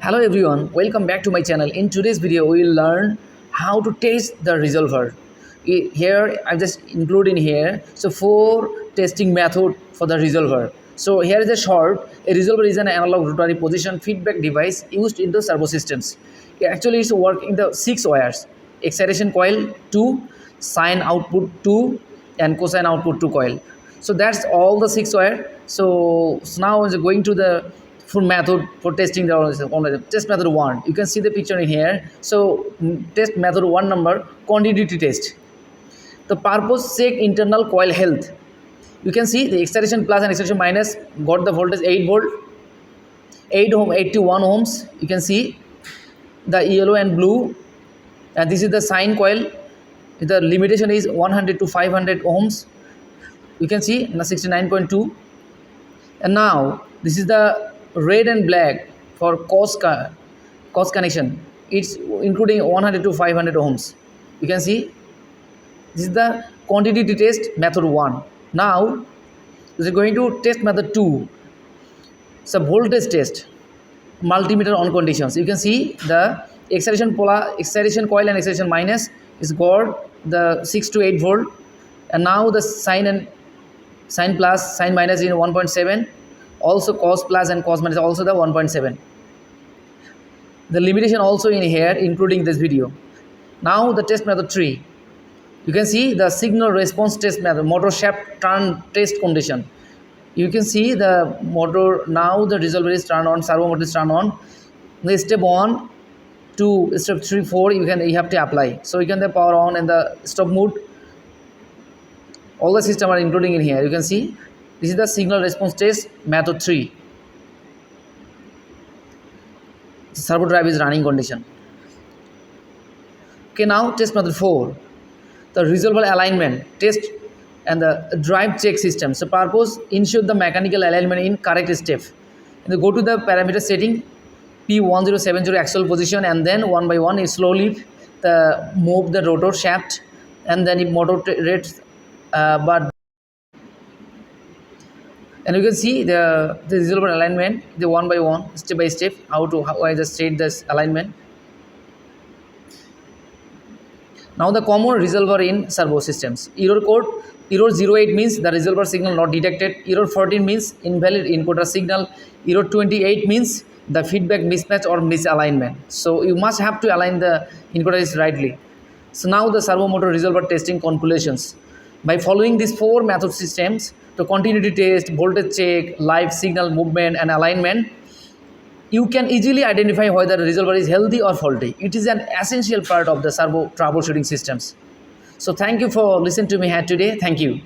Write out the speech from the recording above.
Hello everyone, welcome back to my channel. In today's video, we will learn how to test the resolver. Here, I've just included in here, so 4 testing method for the resolver. So here is a short. A resolver is an analog rotary position feedback device used in the servo systems. It actually is work in the 6 wires: excitation coil 2, sine output 2, and cosine output 2 coil. So that's all the 6 wire. So now is going to the full method for testing the test method 1. You can see the picture in here. So test method 1 number, continuity test. The purpose check internal coil health. You can see the excitation plus and excitation minus got the voltage 8 volt, 81 ohms. You can see the yellow and blue, and this is the sine coil. The limitation is 100 to 500 ohms. You can see 69.2. And now this is the red and black for cos connection. It's including 100 to 500 ohms. You can see this is the quantity test method 1. Now we are going to test method 2. It's a voltage test, multimeter on conditions. You can see the excitation coil and excitation minus is got the 6 to 8 volt, and now the sine plus sine minus in 1.7, also cos plus and cos minus also the 1.7. The limitation also in here including this video. Now the test method 3. You can see the signal response test method, motor shaft turn test condition. You can see the motor, now the resolver is turned on, servo motor is turned on. The step 1 to step 3 4 you have to apply. So you can the power on and the stop mode. All the system are including in here. You can see this is the signal response test method 3. The servo drive is running condition. Okay, now test method 4. The resolver alignment test and the drive check system. So purpose ensure the mechanical alignment in correct step. And go to the parameter setting P1070 axle position, and then one by one you slowly move the rotor shaft, and then it motor rates but. And you can see the resolver alignment, the one by one, step by step, how I just state this alignment. Now the common resolver in servo systems. Error code, error 08 means the resolver signal not detected. Error 14 means invalid encoder signal. Error 28 means the feedback mismatch or misalignment. So you must have to align the encoders rightly. So now the servo motor resolver testing conclusions. By following these 4 method systems, the continuity test, voltage check, live signal movement and alignment, you can easily identify whether the resolver is healthy or faulty. It is an essential part of the servo troubleshooting systems. So thank you for listening to me here today. Thank you.